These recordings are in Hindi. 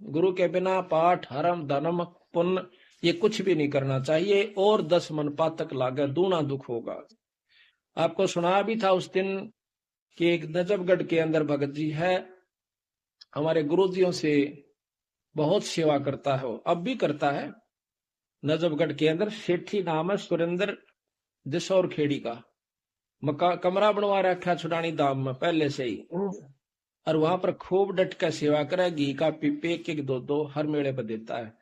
गुरु के बिना पाठ हरम धर्म पुण्य ये कुछ भी नहीं करना चाहिए, और 10 मन पातक लागे, दूना दुख होगा। आपको सुना भी था उस दिन कि एक नजफगढ़ के अंदर भगत जी है, हमारे गुरुजियों से बहुत सेवा करता है, वो अब भी करता है। नजफगढ़ के अंदर सेठी नाम है सुरेंद्र दिशौर खेड़ी का, कमरा बनवा रखा छुड़ानी धाम में पहले से ही, और वहां पर खूब डट कर सेवा करे, घी का पीपे एक दो दो हर मेले पर देता है।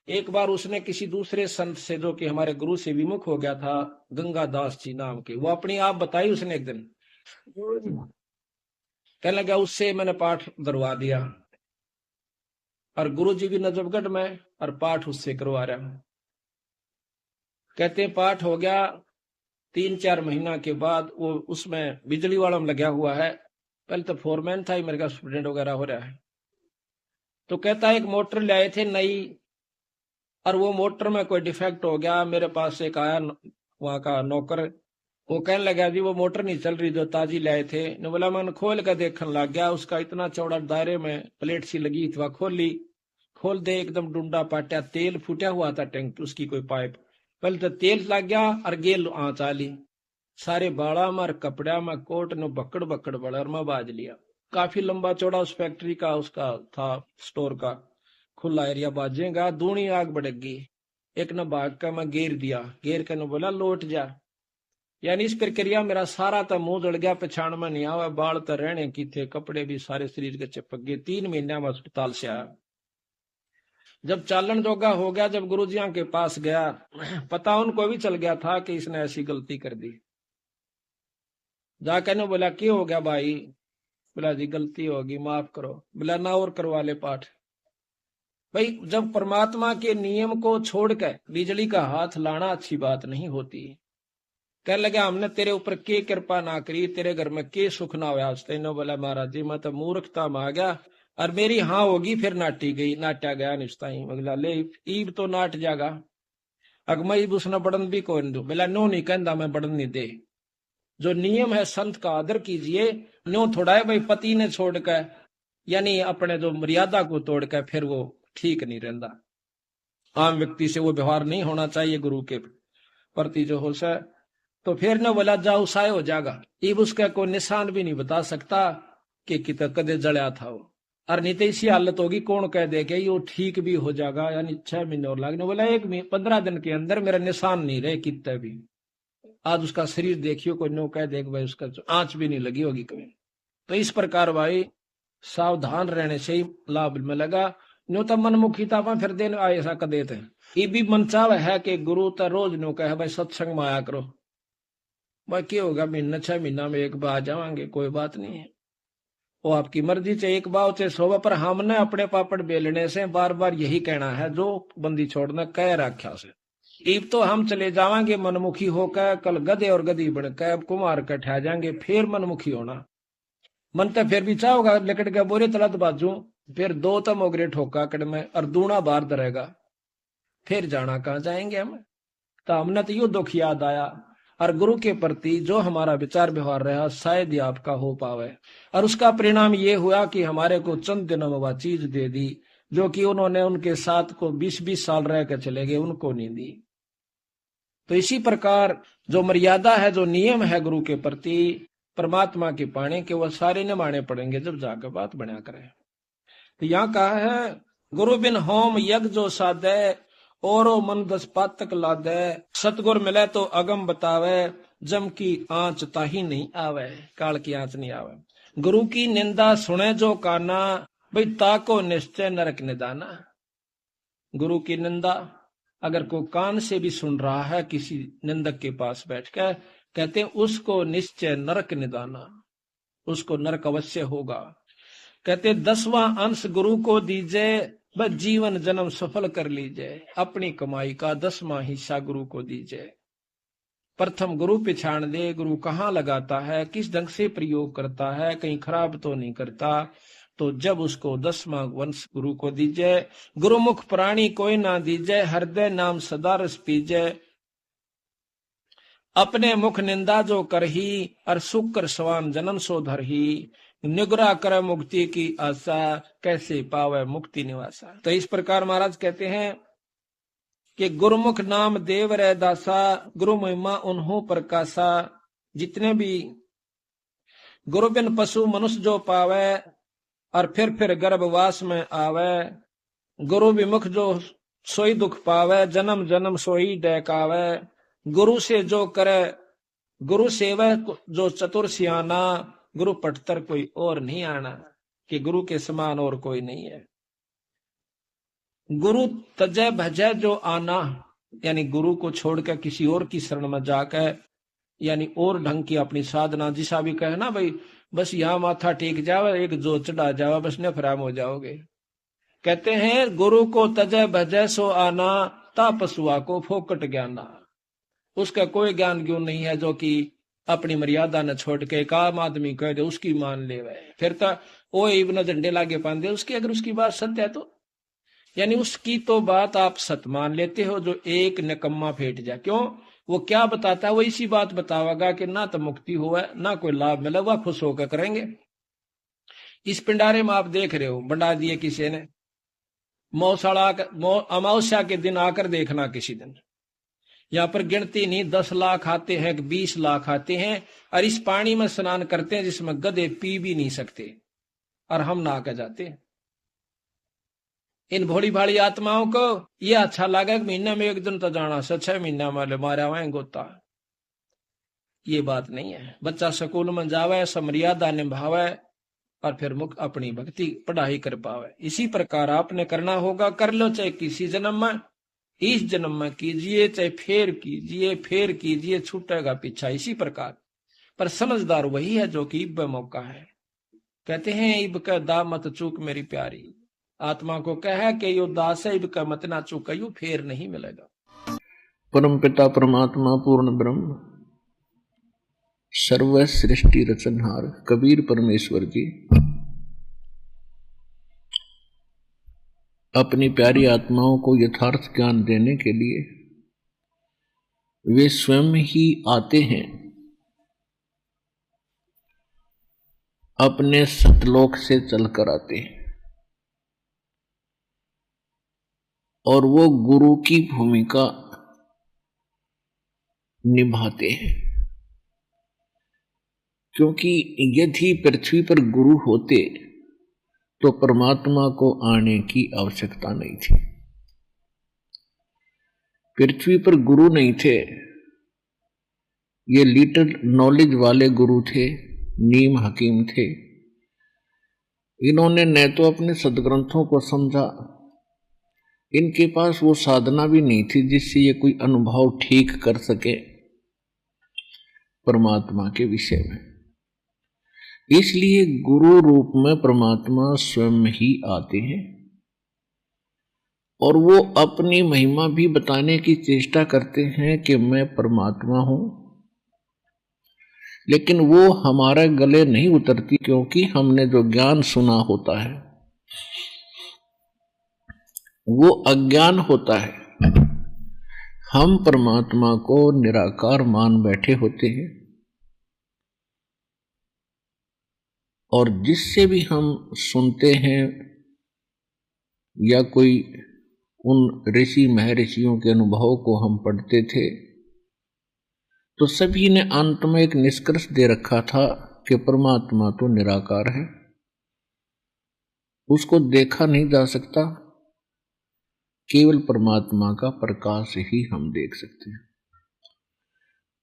एक बार उसने किसी दूसरे संत से, जो कि हमारे गुरु से विमुख हो गया था, गंगा दास जी नाम के, वो अपनी आप बताई उसने एक दिन, कहने लगा उससे मैंने पाठ धरवा दिया, और गुरु जी भी नजफगढ़ में, और पाठ उससे करवा रहा हूं। कहते पाठ हो गया, 3-4 महीना के बाद वो उसमें बिजली वाला में लगा हुआ है, पहले तो फोरमैन था ही, मेरे का स्टूडेंट वगैरह हो रहा है। तो कहता है एक मोटर ले आए थे नई, और वो मोटर में कोई डिफेक्ट हो गया। मेरे पास एक आया वहां का नौकर, वो कहने लगा जी वो मोटर नहीं चल रही जो ताजी लाए थे। ने बोला मैंने खोल कर देखने लग गया, उसका इतना चौड़ा दायरे में प्लेट सी लगी थी, वह खोली, खोल दे एकदम डूंडा पाटा, तेल फूटा हुआ था टैंक उसकी कोई पाइप, पहले तो तेल लग गया और गेल आँच आली, सारे बाड़ा में कपड़ा में कोट ने बकड़ बकड़ बड़र में बाज लिया। काफी लंबा चौड़ा उस फैक्ट्री का उसका था, स्टोर का खुला एरिया, बाजेगा दूनी आग बढ़ेगी। एक ने भाग का मैं गेर दिया, गेर के ने बोला लौट जा। यानी इस प्रक्रिया मेरा सारा तो मुंह जड़ गया, पछाण में नहीं आवा, बाल तो रहने की थे, कपड़े भी सारे शरीर के चिपक गए। 3 महीने में अस्पताल से आया। जब चालन जोगा हो गया, जब गुरुजिया के पास गया, पता उनको भी चल गया था कि इसने ऐसी गलती कर दी। जाके ने बोला क्या हो गया भाई? बोला जी गलती होगी माफ करो। बोला ना और करवा ले पाठ। भाई जब परमात्मा के नियम को छोड़कर बिजली का हाथ लाना अच्छी बात नहीं होती। कह लगा हमने तेरे ऊपर के कृपा ना करी, तेरे घर में के सुख ना हुआ। तेनो बोला महाराज जी मैं तो मूर्खता में आ गया, और मेरी हाँ होगी फिर नाटी गई, नाटा गया निश्ताई। बोला ले ईब तो नाट जागा, अगमई उसने बड़न भी कौन दो। बोला नो नहीं कहता मैं बड़न नहीं दे, जो नियम है संत का आदर कीजिए। नो थोड़ा है भाई पति ने छोड़कर, यानी अपने जो मर्यादा को तोड़कर फिर वो ठीक नहीं रहता। आम व्यक्ति से वो व्यवहार नहीं होना चाहिए गुरु के प्रति जो हो सके। तो फिर न बोला जाओ साय हो जाएगा, इब उसका कोई निशान भी नहीं बता सकता कि कितना कदे जड़ा था वो, और नहीं तो इसी हालत होगी कौन कह दे कि ये ठीक भी हो जाएगा, यानी 6 महीने और लगने। बोला 15 दिन के अंदर मेरा निशान नहीं रहे कितना भी। आज उसका शरीर देखियो, कोई नो कह देख भाई उसका आंच भी नहीं लगी होगी कभी। तो इस प्रकार भाई सावधान रहने से ही लाभ में लगा। नो तो मनमुखीता पर फिर दिन ऐसा कर देते हैं। ये भी मन चाव है कि गुरु तो रोज नो कहे भाई सत्संग में आया करो, भाई क्या होगा महीना 6 महीना में एक बार आ जावांगे, कोई बात नहीं है, वो आपकी मर्जी से एक बार चाहे 100 बार। पर हमने अपने पापड़ बेलने से बार बार यही कहना है, जो बंदी छोड़ना कह रखा से। ईब तो हम चले जावांगे मनमुखी होकर, कल गधे और गधी बनकर कुमार का ठह जाएंगे, फिर मनमुखी होना। मन तो फिर भी चाहोगा लिकट के बोरे तलत बाजू, फिर 2 तो मोगरे ठोका कड़ में और दूना बार दरेगा, फिर जाना कहाँ जाएंगे हम। तो हमने तो यो दुख याद आया, और गुरु के प्रति जो हमारा विचार व्यवहार रहा शायद ही आपका हो पावे। और उसका परिणाम ये हुआ कि हमारे को चंद दिनों में वह चीज दे दी जो कि उन्होंने उनके साथ को 20-20 साल रह कर चले गए, उनको नहीं दी। तो इसी प्रकार जो मर्यादा है, जो नियम है गुरु के प्रति परमात्मा के पाने के, वह सारे निभाने पड़ेंगे जब जाकर बात बना करें। तो यहाँ कहा है गुरु बिन होम यज्ञ जो साधे, और मन 10 पातक लादे। सतगुर मिले तो अगम बतावे, जम की आंच ताही नहीं आवे, काल की आंच नहीं आवे। गुरु की निंदा सुने जो काना, भाई ताको निश्चय नरक निदाना। गुरु की निंदा अगर कोई कान से भी सुन रहा है किसी निंदक के पास बैठकर, कहते हैं उसको निश्चय नरक निदाना, उसको नरक अवश्य होगा। कहते 10वां अंश गुरु को दीजिए, बस जीवन जन्म सफल कर लीजिए। अपनी कमाई का 10वां हिस्सा गुरु को दीजिए। प्रथम गुरु पिछाड़ दे, गुरु कहाँ लगाता है, किस ढंग से प्रयोग करता है, कहीं खराब तो नहीं करता। तो जब उसको 10वां वंश गुरु को दीजिए। गुरुमुख प्राणी कोई ना दीजिए, हृदय नाम सदा रस पीजिए। अपने मुख निंदा जो करही, और शुक्र सवान जन्म सो धरही। निगरा करे मुक्ति की आशा, कैसे पावे मुक्ति निवासा। तो इस प्रकार महाराज कहते हैं कि गुरुमुख नाम देव रे दासा, गुरु महिमा उन्हों प्रकाशा। जितने भी गुरु बिन पशु मनुष्य जो पावे, और फिर गर्भवास में आवे। गुरु विमुख जो सोई दुख पावे, जन्म जन्म सोई डहकावे। गुरु से जो करे गुरु सेवा जो चतुर सियाना, गुरु पटतर कोई और नहीं आना, कि गुरु के समान और कोई नहीं है। गुरु तजय भजय जो आना, यानी गुरु को छोड़कर किसी और की शरण में जाकर, यानी और ढंग की अपनी साधना, जिसा भी कहे ना भाई बस यहाँ माथा टेक जावे, एक जो चढ़ा जावा, बस नफराम हो जाओगे। कहते हैं गुरु को तजय भजय सो आना, ता पशुआ को फोकट ज्ञाना। उसका कोई ज्ञान क्यों नहीं है जो कि अपनी मर्यादा न छोड़ के एक आम आदमी कह दे उसकी मान ले वह, फिर तो वो इब्न झंडे लागे पांदे उसकी, अगर उसकी बात सत्य है तो, यानी उसकी तो बात आप सत्य मान लेते हो जो एक निकम्मा फेट जाए। क्यों? वो क्या बताता है, वो इसी बात बतावेगा कि ना तो मुक्ति हुआ ना कोई लाभ मिला, वह खुश होकर करेंगे। इस पिंडारे में आप देख रहे हो बंडा दिए किसी ने, मौसाड़ा अमावस्या के दिन आकर देखना, किसी दिन यहाँ पर गिनती नहीं 10 लाख आते हैं, 20 लाख आते हैं, और इस पानी में स्नान करते हैं जिसमें गधे पी भी नहीं सकते, और हम नहा के जाते हैं। इन भोली भाली आत्माओं को ये अच्छा लगा कि महीने में एक दिन तो जाना, 6 महीना वाले मारा हुआ गोता। ये बात नहीं है। बच्चा स्कूल में जावे, समर्यादा निभावे, और फिर मुख अपनी भक्ति पढ़ाई कर पावे। इसी प्रकार आपने करना होगा, कर लो चाहे किसी जन्म में, इस जन्म में कीजिए, चाहे फेर कीजिए, छूटेगा पीछा। इसी प्रकार पर समझदार वही है जो कि इब मौका है। कहते हैं इब का दा मत चूक मेरी प्यारी, आत्मा को कह कि यो दास है, इब का मत ना चूक, यू फेर नहीं मिलेगा। परम पिता परमात्मा पूर्ण ब्रह्म सर्व सृष्टि रचनहार कबीर परमेश्वर जी अपनी प्यारी आत्माओं को यथार्थ ज्ञान देने के लिए वे स्वयं ही आते हैं, अपने सतलोक से चलकर आते हैं, और वो गुरु की भूमिका निभाते हैं। क्योंकि यदि पृथ्वी पर गुरु होते तो परमात्मा को आने की आवश्यकता नहीं थी। पृथ्वी पर गुरु नहीं थे, ये लिटिल नॉलेज वाले गुरु थे, नीम हकीम थे। इन्होंने न तो अपने सदग्रंथों को समझा, इनके पास वो साधना भी नहीं थी जिससे ये कोई अनुभव ठीक कर सके परमात्मा के विषय में। इसलिए गुरु रूप में परमात्मा स्वयं ही आते हैं, और वो अपनी महिमा भी बताने की चेष्टा करते हैं कि मैं परमात्मा हूं, लेकिन वो हमारे गले नहीं उतरती, क्योंकि हमने जो ज्ञान सुना होता है वो अज्ञान होता है। हम परमात्मा को निराकार मान बैठे होते हैं, और जिससे भी हम सुनते हैं या कोई उन ऋषि महर्षियों के अनुभव को हम पढ़ते थे, तो सभी ने अंत में एक निष्कर्ष दे रखा था कि परमात्मा तो निराकार है, उसको देखा नहीं जा सकता, केवल परमात्मा का प्रकाश ही हम देख सकते हैं।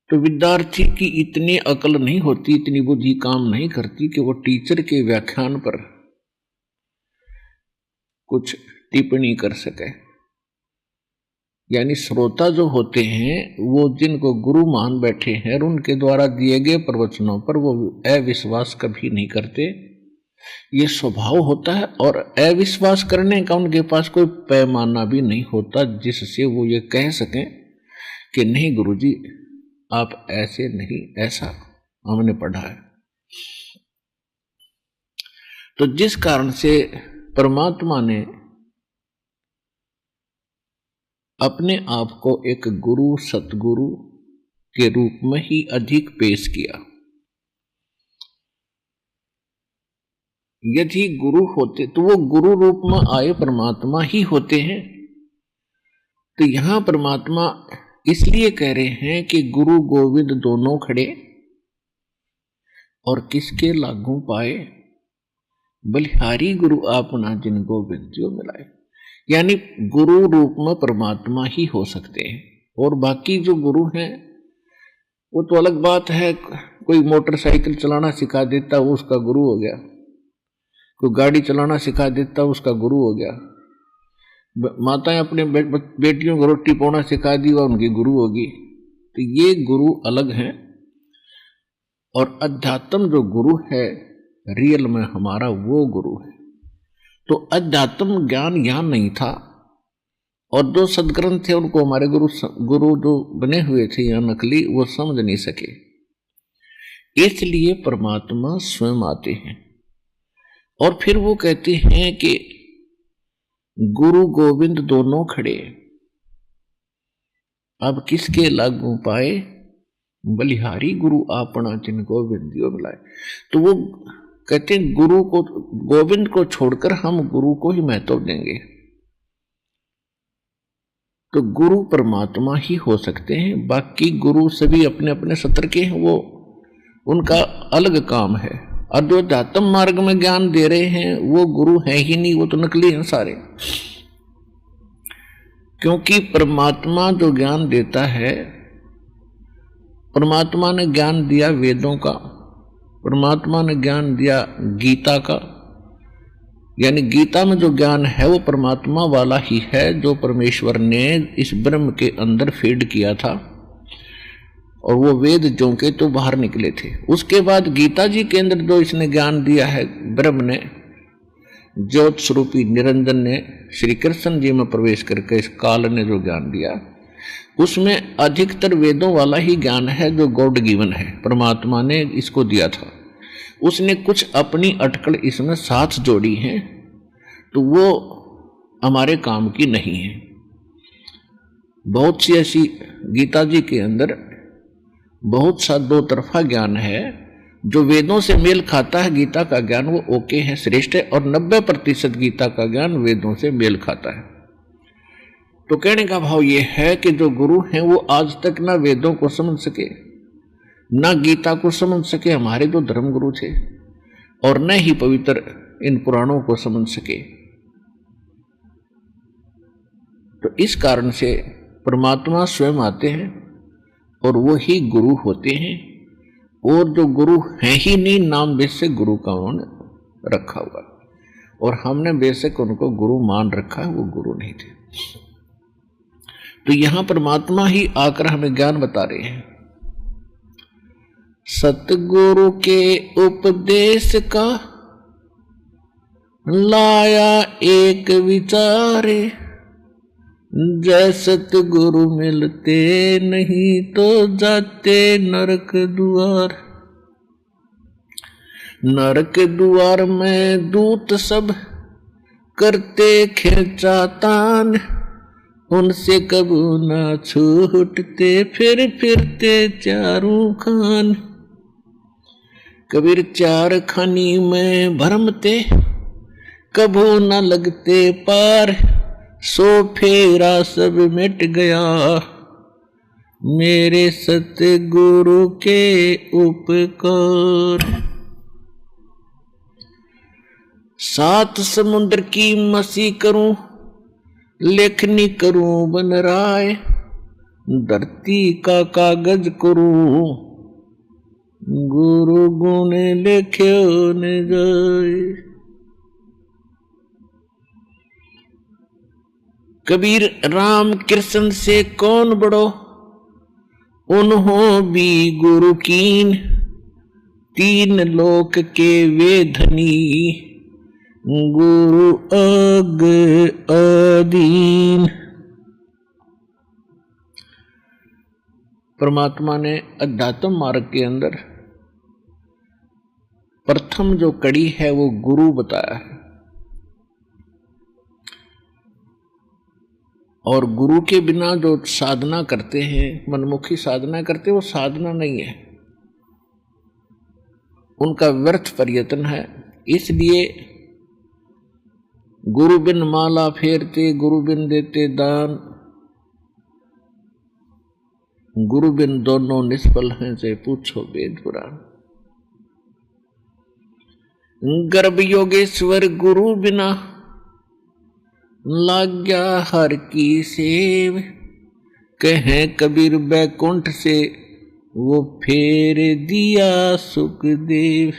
तो विद्यार्थी की इतनी अकल नहीं होती, इतनी बुद्धि काम नहीं करती कि वो टीचर के व्याख्यान पर कुछ टिप्पणी कर सके। यानी श्रोता जो होते हैं वो जिनको गुरु मान बैठे हैं, उनके द्वारा दिए गए प्रवचनों पर वो अविश्वास कभी नहीं करते, ये स्वभाव होता है। और अविश्वास करने का उनके पास कोई पैमाना भी नहीं होता जिससे वो ये कह सकें कि नहीं गुरुजी आप ऐसे नहीं, ऐसा हमने पढ़ा है। तो जिस कारण से परमात्मा ने अपने आप को एक गुरु सतगुरु के रूप में ही अधिक पेश किया। यदि गुरु होते तो वो गुरु रूप में आए परमात्मा ही होते हैं। तो यहां परमात्मा इसलिए कह रहे हैं कि गुरु गोविंद दोनों खड़े और किसके लागू पाए, बलिहारी गुरु आपना जिन गोविंद जो मिलाए। यानी गुरु रूप में परमात्मा ही हो सकते हैं, और बाकी जो गुरु हैं वो तो अलग बात है। कोई मोटरसाइकिल चलाना सिखा देता वो उसका गुरु हो गया, कोई गाड़ी चलाना सिखा देता उसका गुरु हो गया, माताएं अपने बेटियों को रोटी पकाना सिखा दी वह उनकी गुरु होगी। तो ये गुरु अलग हैं, और अध्यात्म जो गुरु है रियल में हमारा वो गुरु है। तो अध्यात्म ज्ञान यहाँ नहीं था, और जो सदग्रंथ थे उनको हमारे गुरु जो बने हुए थे या नकली वो समझ नहीं सके, इसलिए परमात्मा स्वयं आते हैं। और फिर वो कहते हैं कि गुरु गोविंद दोनों खड़े, अब किसके लागू पाए, बलिहारी गुरु आपना जिन गोविंद जो मिलाए। तो वो कहते हैं गुरु को, गोविंद को छोड़कर हम गुरु को ही महत्व देंगे। तो गुरु परमात्मा ही हो सकते हैं, बाकी गुरु सभी अपने अपने सत्र के हैं, वो उनका अलग काम है। और जो अध्यात्म मार्ग में ज्ञान दे रहे हैं वो गुरु है ही नहीं, वो तो नकली हैं सारे। क्योंकि परमात्मा जो ज्ञान देता है, परमात्मा ने ज्ञान दिया वेदों का, परमात्मा ने ज्ञान दिया गीता का, यानी गीता में जो ज्ञान है वो परमात्मा वाला ही है, जो परमेश्वर ने इस ब्रह्म के अंदर फीड किया था, और वो वेद जो के तो बाहर निकले थे। उसके बाद गीता जी के अंदर जो इसने ज्ञान दिया है ब्रह्म ने, ज्योत स्वरूपी निरंजन ने, श्री कृष्ण जी में प्रवेश करके इस काल ने जो ज्ञान दिया, उसमें अधिकतर वेदों वाला ही ज्ञान है जो गॉड गिवन है, परमात्मा ने इसको दिया था। उसने कुछ अपनी अटकल इसमें साथ जोड़ी है, तो वो हमारे काम की नहीं है। बहुत सी ऐसी गीता जी के अंदर बहुत सा दो तरफा ज्ञान है, जो वेदों से मेल खाता है गीता का ज्ञान वो ओके है, श्रेष्ठ है, और 90% गीता का ज्ञान वेदों से मेल खाता है। तो कहने का भाव ये है कि जो गुरु हैं वो आज तक ना वेदों को समझ सके, ना गीता को समझ सके, हमारे जो धर्म गुरु थे, और न ही पवित्र इन पुराणों को समझ सके। तो इस कारण से परमात्मा स्वयं आते हैं और वो ही गुरु होते हैं, और जो गुरु हैं ही नहीं, नाम बेस से गुरु का उन्होंने रखा हुआ, और हमने बेशक उनको गुरु मान रखा है, वो गुरु नहीं थे। तो यहां परमात्मा ही आकर हमें ज्ञान बता रहे हैं। सतगुरु के उपदेश का लाया एक विचारे, जय सतगुरु मिलते नहीं तो जाते नरक द्वार। नरक द्वार में दूत सब करते खिंचातान, उनसे कबू ना छूटते फिर फिरते चारों खान। कबीर चार खानी में भरमते कबू न लगते पार, सो फेरा सब मिट गया मेरे सतगुरु के उपकार। सात समुद्र की मसी करूं, लेखनी करूं बन राय, धरती का कागज करूं, गुरु गुण लिख्यो न जाए। कबीर राम कृष्ण से कौन बड़ो, उन्हों भी गुरु कीन, तीन लोक के वे धनी, गुरु अग अधीन। परमात्मा ने अध्यात्म मार्ग के अंदर प्रथम जो कड़ी है वो गुरु बताया है, और गुरु के बिना जो साधना करते हैं, मनमुखी साधना करते हैं, वो साधना नहीं है, उनका व्यर्थ प्रयत्न है। इसलिए गुरु बिन माला फेरते, गुरु बिन देते दान, गुरु बिन दोनों निष्फल हैं, से पूछो वेद पुराण। गर्भ योगेश्वर गुरु बिना, लाग्या हर की सेव, कहे कबीर बैकुंठ से, वो फेर दिया सुखदेव।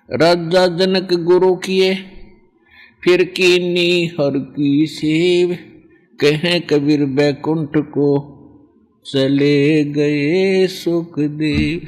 राजा जनक गुरु किए, फिर कीनी हर की सेव, कहे कबीर बैकुंठ को, चले गए सुखदेव।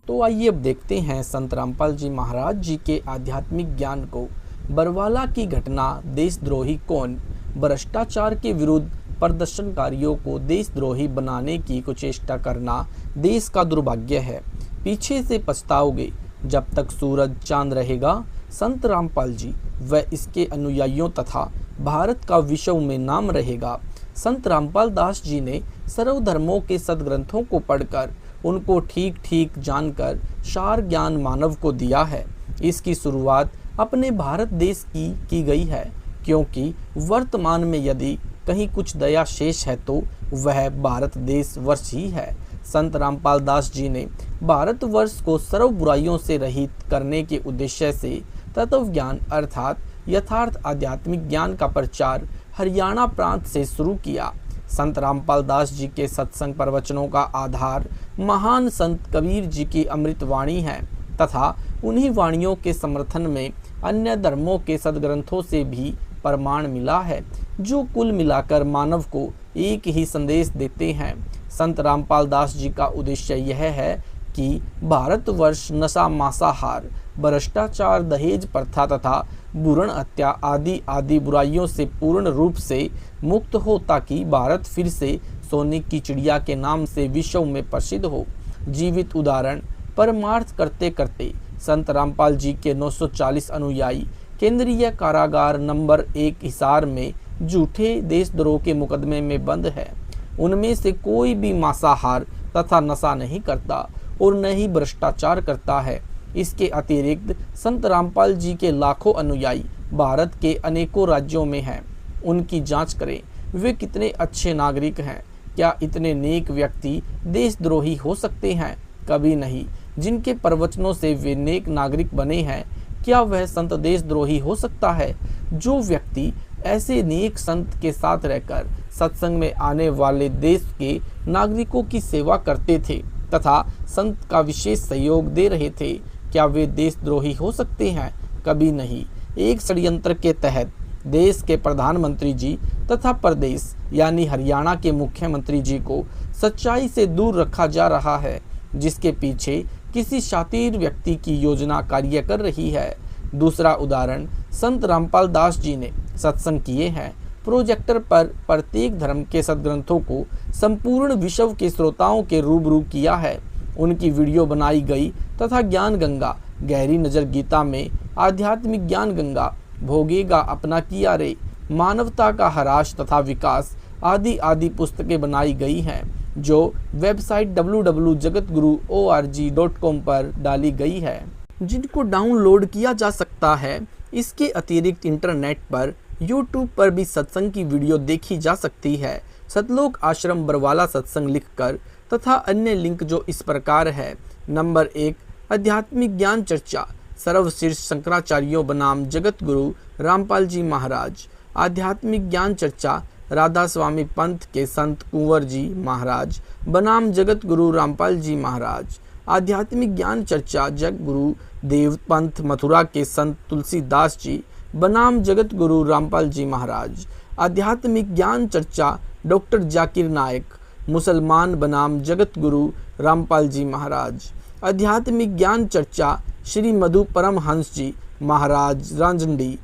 तो आइए अब देखते हैं संत रामपाल जी महाराज जी के आध्यात्मिक ज्ञान को। बरवाला की घटना, देशद्रोही कौन, भ्रष्टाचार के विरुद्ध प्रदर्शनकारियों को देशद्रोही बनाने की कुचेष्टा करना देश का दुर्भाग्य है। पीछे से पछताओगे जब तक सूरज चांद रहेगा। संत रामपाल जी व इसके अनुयायियों तथा भारत का विश्व में नाम रहेगा। संत रामपाल दास जी ने सर्वधर्मों के सदग्रंथों को पढ़कर उनको ठीक ठीक जानकर सार ज्ञान मानव को दिया है। इसकी शुरुआत अपने भारत देश की गई है, क्योंकि वर्तमान में यदि कहीं कुछ दया शेष है तो वह भारत देश वर्ष ही है। संत रामपाल दास जी ने भारतवर्ष को सर्व बुराइयों से रहित करने के उद्देश्य से तत्व ज्ञान अर्थात यथार्थ आध्यात्मिक ज्ञान का प्रचार हरियाणा प्रांत से शुरू किया। संत रामपाल दास जी के सत्संग प्रवचनों का आधार महान संत कबीर जी की अमृत वाणी है तथा उन्हीं वाणियों के समर्थन में अन्य धर्मों के सदग्रंथों से भी प्रमाण मिला है, जो कुल मिलाकर मानव को एक ही संदेश देते हैं। संत रामपाल दास जी का उद्देश्य यह है कि भारतवर्ष नशा, मांसाहार, भ्रष्टाचार, दहेज प्रथा तथा भ्रूण हत्या आदि आदि बुराइयों से पूर्ण रूप से मुक्त हो, ताकि भारत फिर से सोने की चिड़िया के नाम से विश्व में प्रसिद्ध हो। जीवित उदाहरण परमार्थ करते करते संत रामपाल जी के 940 अनुयायी केंद्रीय कारागार नंबर 1 हिसार में झूठे देशद्रोह के मुकदमे में बंद है। उनमें से कोई भी मांसाहार तथा नशा नहीं करता और न ही भ्रष्टाचार करता है। इसके अतिरिक्त संत रामपाल जी के लाखों अनुयायी भारत के अनेकों राज्यों में हैं। उनकी जांच करें, वे कितने अच्छे नागरिक हैं। क्या इतने नेक व्यक्ति देशद्रोही हो सकते हैं? कभी नहीं। जिनके प्रवचनों से वे नेक नागरिक बने हैं, क्या वह संत देशद्रोही हो सकता है? जो व्यक्ति ऐसे नेक संत के साथ रहकर सत्संग में आने वाले देश के नागरिकों की सेवा करते थे तथा संत का विशेष सहयोग दे रहे थे, क्या वे देशद्रोही हो सकते हैं? कभी नहीं। एक षड्यंत्र के तहत देश के प्रधानमंत्री जी तथा प्रदेश यानी हरियाणा के मुख्यमंत्री जी को सच्चाई से दूर रखा जा रहा है, जिसके पीछे किसी शातिर व्यक्ति की योजना कार्य कर रही है। दूसरा उदाहरण, संत रामपाल दास जी ने सत्संग किए हैं। प्रोजेक्टर पर प्रत्येक धर्म के सदग्रंथों को संपूर्ण विश्व के श्रोताओं के रूबरू किया है। उनकी वीडियो बनाई गई तथा ज्ञान गंगा, गहरी नजर गीता में, आध्यात्मिक ज्ञान गंगा, भोगेगा अपना किया रे, मानवता का हराश तथा विकास आदि आदि पुस्तकें बनाई गई हैं, जो वेबसाइट www.jagatguru.org.com पर डाली गई है, जिनको डाउनलोड किया जा सकता है। इसके अतिरिक्त इंटरनेट पर YouTube पर भी सत्संग की वीडियो देखी जा सकती है। सतलोक आश्रम बरवाला सत्संग लिखकर तथा अन्य लिंक जो इस प्रकार है। नंबर 1, आध्यात्मिक ज्ञान चर्चा, सर्वशीर्ष शंकराचार्यों बनाम जगत गुरु रामपाल जी महाराज। आध्यात्मिक ज्ञान चर्चा, राधा स्वामी पंथ के संत कुंवर जी महाराज बनाम जगत गुरु रामपाल जी महाराज। आध्यात्मिक ज्ञान चर्चा, जग गुरु देव पंथ मथुरा के संत तुलसीदास जी बनाम जगत गुरु रामपाल जी महाराज। आध्यात्मिक ज्ञान चर्चा, डॉक्टर जाकिर नायक मुसलमान बनाम जगत गुरु रामपाल जी महाराज। आध्यात्मिक ज्ञान चर्चा, श्री मधु परमहंस जी महाराज रांझडी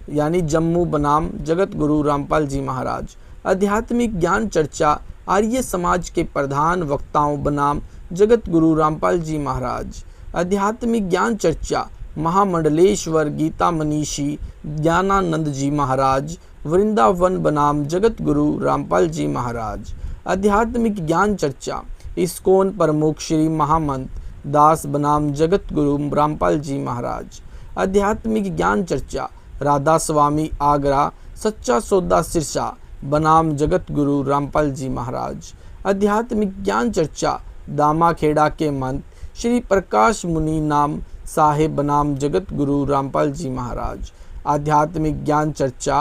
यानी जम्मू बनाम जगत गुरु रामपाल जी महाराज। आध्यात्मिक ज्ञान चर्चा, आर्य समाज के प्रधान वक्ताओं बनाम जगत गुरु रामपाल जी महाराज। आध्यात्मिक ज्ञान चर्चा, महामंडलेश्वर गीता मनीषी ज्ञानानंद जी महाराज वृंदावन बनाम जगत गुरु रामपाल जी महाराज। आध्यात्मिक ज्ञान चर्चा, इस्कॉन प्रमुख श्री महामंत दास बनाम जगत गुरु रामपाल जी महाराज। आध्यात्मिक ज्ञान चर्चा राधा स्वामी आगरा सच्चा सौदा सिरसा बनाम जगत गुरु रामपाल जी महाराज। आध्यात्मिक ज्ञान चर्चा दामाखेड़ा के मंत श्री प्रकाश मुनि नाम साहेब बनाम जगत गुरु रामपाल जी महाराज। आध्यात्मिक ज्ञान चर्चा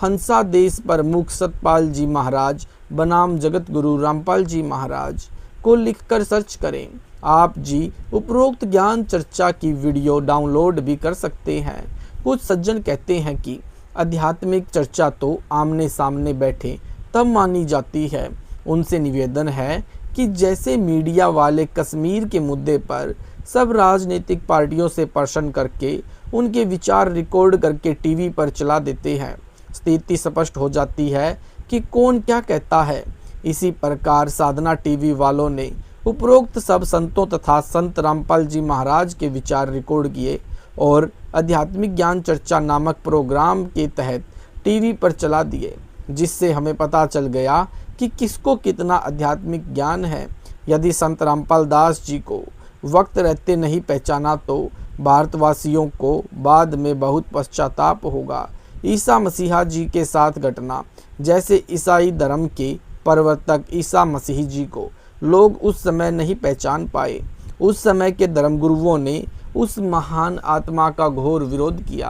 हंसा देश प्रमुख सतपाल जी महाराज बनाम जगत गुरु रामपाल जी महाराज को लिखकर सर्च करें। आप जी उपरोक्त ज्ञान चर्चा की वीडियो डाउनलोड भी कर सकते हैं। कुछ सज्जन कहते हैं कि आध्यात्मिक चर्चा तो आमने सामने बैठे तब मानी जाती है। उनसे निवेदन है कि जैसे मीडिया वाले कश्मीर के मुद्दे पर सब राजनीतिक पार्टियों से प्रश्न करके उनके विचार रिकॉर्ड करके टीवी पर चला देते हैं, स्थिति स्पष्ट हो जाती है कि कौन क्या कहता है। इसी प्रकार साधना टीवी वालों ने उपरोक्त सब संतों तथा संत रामपाल जी महाराज के विचार रिकॉर्ड किए और आध्यात्मिक ज्ञान चर्चा नामक प्रोग्राम के तहत टीवी पर चला दिए, जिससे हमें पता चल गया कि किसको कितना आध्यात्मिक ज्ञान है। यदि संत रामपाल दास जी को वक्त रहते नहीं पहचाना तो भारतवासियों को बाद में बहुत पश्चाताप होगा। ईसा मसीहा जी के साथ घटना जैसे ईसाई धर्म के प्रवर्तक ईसा मसीह जी को लोग उस समय नहीं पहचान पाए। उस समय के धर्मगुरुओं ने उस महान आत्मा का घोर विरोध किया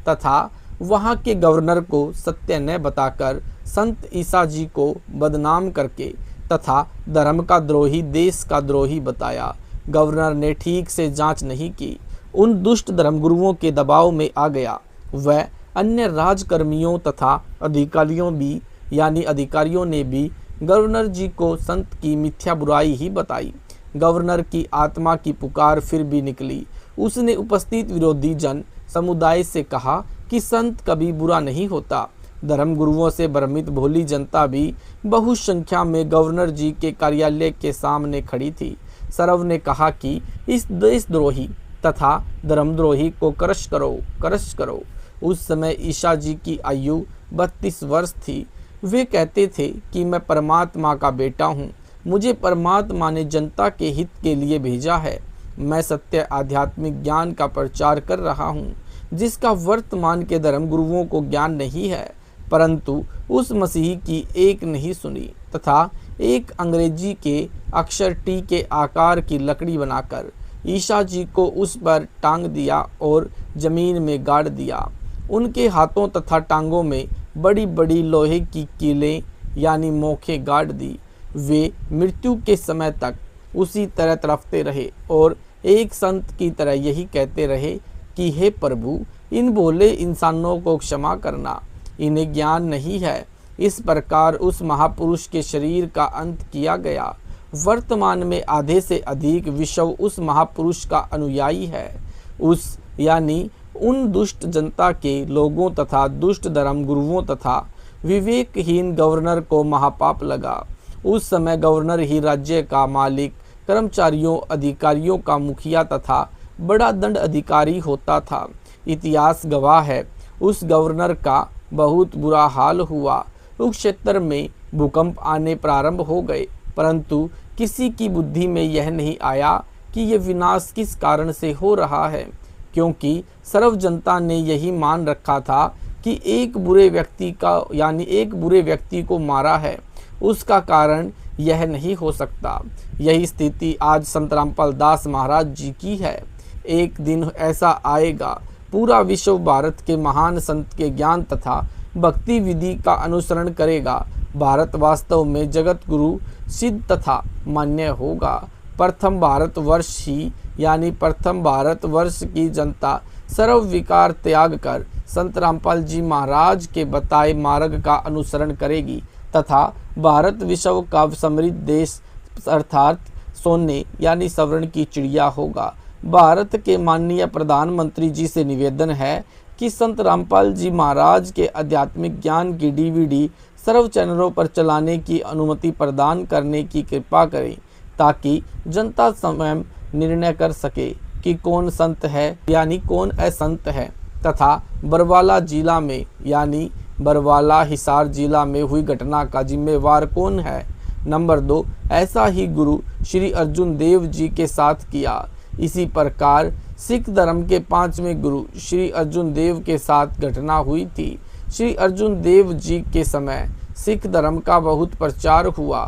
तथा वहाँ के गवर्नर को सत्य न बताकर संत ईसा जी को बदनाम करके तथा धर्म का द्रोही देश का द्रोही बताया। गवर्नर ने ठीक से जांच नहीं की, उन दुष्ट धर्मगुरुओं के दबाव में आ गया। वह अन्य राजकर्मियों तथा अधिकारियों ने भी गवर्नर जी को संत की मिथ्या बुराई ही बताई। गवर्नर की आत्मा की पुकार फिर भी निकली। उसने उपस्थित विरोधी जन समुदाय से कहा कि संत कभी बुरा नहीं होता। धर्मगुरुओं से भ्रमित भोली जनता भी बहु संख्या में गवर्नर जी के कार्यालय के सामने खड़ी थी। सरव ने कहा कि इस देशद्रोही तथा धर्मद्रोही को क्रश करो। उस समय ईसा जी की आयु 32 वर्ष थी। वे कहते थे कि मैं परमात्मा का बेटा हूँ, मुझे परमात्मा ने जनता के हित के लिए भेजा है। मैं सत्य आध्यात्मिक ज्ञान का प्रचार कर रहा हूँ, जिसका वर्तमान के धर्मगुरुओं को ज्ञान नहीं है। परंतु उस मसीह की एक नहीं सुनी तथा एक अंग्रेजी के अक्षर टी के आकार की लकड़ी बनाकर ईसा जी को उस पर टांग दिया और जमीन में गाड़ दिया। उनके हाथों तथा टांगों में बड़ी बड़ी लोहे की कीलें यानी मोखें गाड़ दी। वे मृत्यु के समय तक उसी तरह तड़पते रहे और एक संत की तरह यही कहते रहे कि हे प्रभु, इन भोले इंसानों को क्षमा करना, इन्हें ज्ञान नहीं है। इस प्रकार उस महापुरुष के शरीर का अंत किया गया। वर्तमान में आधे से अधिक विश्व उस महापुरुष का अनुयायी है। उस यानी उन दुष्ट जनता के लोगों तथा दुष्ट धर्म गुरुओं तथा विवेकहीन गवर्नर को महापाप लगा। उस समय गवर्नर ही राज्य का मालिक, कर्मचारियों, अधिकारियों का मुखिया तथा बड़ा दंड अधिकारी होता था। इतिहास गवाह है, उस गवर्नर का बहुत बुरा हाल हुआ। उस क्षेत्र में भूकंप आने प्रारंभ हो गए, परंतु किसी की बुद्धि में यह नहीं आया कि यह विनाश किस कारण से हो रहा है, क्योंकि सर्व जनता ने यही मान रखा था कि एक बुरे व्यक्ति को मारा है, उसका कारण यह नहीं हो सकता। यही स्थिति आज संत रामपाल दास महाराज जी की है। एक दिन ऐसा आएगा, पूरा विश्व भारत के महान संत के ज्ञान तथा भक्ति विधि का अनुसरण करेगा। भारत वास्तव में जगत गुरु सिद्ध तथा मान्य होगा। प्रथम भारतवर्ष की जनता सर्व विकार त्याग कर संत रामपाल जी महाराज के बताए मार्ग का अनुसरण करेगी तथा भारत विश्व का समृद्ध देश अर्थात सोने यानी स्वर्ण की चिड़िया होगा। भारत के माननीय प्रधानमंत्री जी से निवेदन है कि संत रामपाल जी महाराज के आध्यात्मिक ज्ञान की डीवीडी सर्व चैनलों पर चलाने की अनुमति प्रदान करने की कृपा करें, ताकि जनता स्वयं निर्णय कर सके कि कौन संत है यानी कौन असंत है तथा बरवाला जिला में यानी बरवाला हिसार जिला में हुई घटना का जिम्मेवार कौन है। नंबर 2, ऐसा ही गुरु श्री अर्जुन देव जी के साथ किया। इसी प्रकार सिख धर्म के 5वें गुरु श्री अर्जुन देव के साथ घटना हुई थी। श्री अर्जुन देव जी के समय सिख धर्म का बहुत प्रचार हुआ।